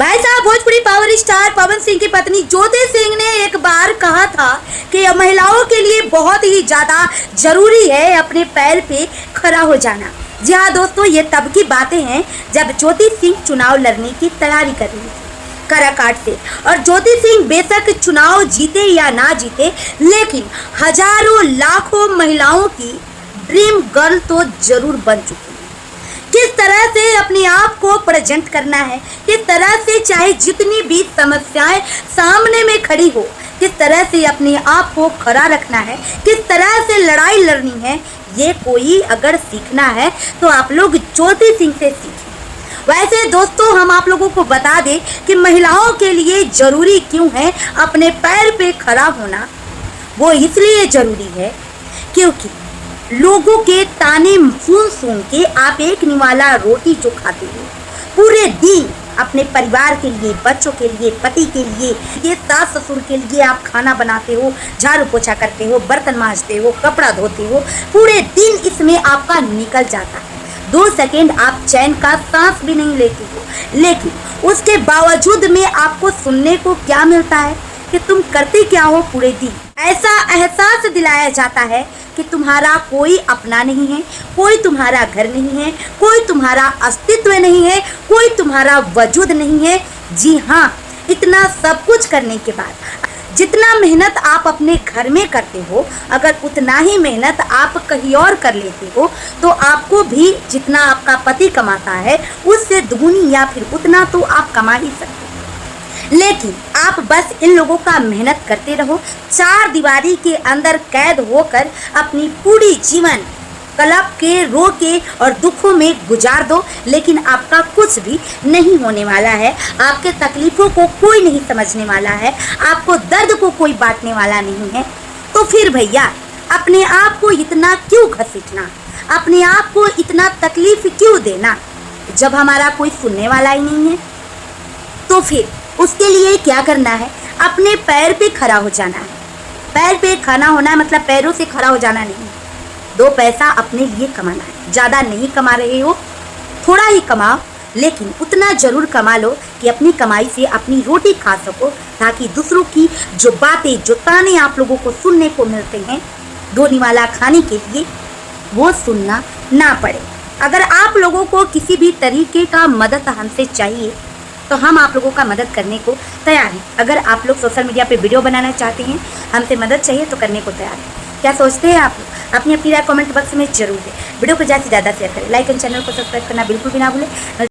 भाई साहब, Bhojpuri power star Pawan Singh की पत्नी ज्योति सिंह ने एक बार कहा था कि महिलाओं के लिए बहुत ही ज्यादा जरूरी है अपने पैर पे खड़ा हो जाना। जी हाँ दोस्तों, ये तब की बातें हैं जब ज्योति सिंह चुनाव लड़ने की तैयारी कर रही थी काराकाट से। और ज्योति सिंह बेशक चुनाव जीते या ना जीते, लेकिन हजारों लाखों महिलाओं की ड्रीम गर्ल तो जरूर बन चुकी है। किस तरह से अपने आप को प्रेजेंट करना है, किस तरह से चाहे जितनी भी समस्याएं सामने में खड़ी हो, किस तरह से अपने आप को खड़ा रखना है, किस तरह से लड़ाई लड़नी है, ये कोई अगर सीखना है तो आप लोग ज्योति सिंह से सीखें। वैसे दोस्तों, हम आप लोगों को बता दें कि महिलाओं के लिए जरूरी क्यों है अपने पैर पे खड़ा होना। वो इसलिए जरूरी है क्योंकि लोगों के ताने सुन के आप एक निवाला रोटी जो खाते हो, पूरे दिन अपने परिवार के लिए, बच्चों के लिए, पति के लिए, ये सास ससुर के लिए आप खाना बनाते हो, झाड़ू पोछा करते हो, बर्तन मांजते हो, कपड़ा धोते हो, पूरे दिन इसमें आपका निकल जाता है। 2 सेकेंड आप चैन का सांस भी नहीं लेते हो, लेकिन उसके बावजूद में आपको सुनने को क्या मिलता है कि तुम करते क्या हो पूरे दिन। ऐसा एहसास दिलाया जाता है कि तुम्हारा कोई अपना नहीं है, कोई तुम्हारा घर नहीं है, कोई तुम्हारा अस्तित्व नहीं है, कोई तुम्हारा वजूद नहीं है। जी हाँ, इतना सब कुछ करने के बाद जितना मेहनत आप अपने घर में करते हो, अगर उतना ही मेहनत आप कहीं और कर लेते हो तो आपको भी जितना आपका पति कमाता है उससे दुगुनी या फिर उतना तो आप कमा ही सकते हो। लेकिन आप बस इन लोगों का मेहनत करते रहो, 4 दीवारी के अंदर कैद होकर अपनी पूरी जीवन कलप के, रो के और दुखों में गुजार दो, लेकिन आपका कुछ भी नहीं होने वाला है। आपके तकलीफों को कोई नहीं समझने वाला है, आपको दर्द को कोई बांटने वाला नहीं है। तो फिर भैया, अपने आप को इतना क्यों घसीटना, अपने आप को इतना तकलीफ क्यों देना, जब हमारा कोई सुनने वाला ही नहीं है। तो फिर उसके लिए क्या करना है, अपने पैर पे खड़ा हो जाना है। पैर पे खड़ा होना मतलब पैरों से खड़ा हो जाना नहीं, 2 पैसा अपने लिए कमाना है। ज़्यादा नहीं कमा रहे हो, थोड़ा ही कमाओ, लेकिन उतना ज़रूर कमा लो कि अपनी कमाई से अपनी रोटी खा सको, ताकि दूसरों की जो बातें, जो ताने आप लोगों को सुनने को मिलते हैं धोनी वाला खाने के लिए, वो सुनना ना पड़े। अगर आप लोगों को किसी भी तरीके का मदद हमसे चाहिए तो हम आप लोगों का मदद करने को तैयार हैं। अगर आप लोग सोशल मीडिया पे वीडियो बनाना चाहते हैं, हमसे मदद चाहिए तो करने को तैयार हैं। क्या सोचते हैं आप लोग? अपनी राय कमेंट बॉक्स में जरूर दें। वीडियो को ज़्यादा से ज़्यादा शेयर करें, लाइक एंड चैनल को सब्सक्राइब करना बिल्कुल भी ना भूलें।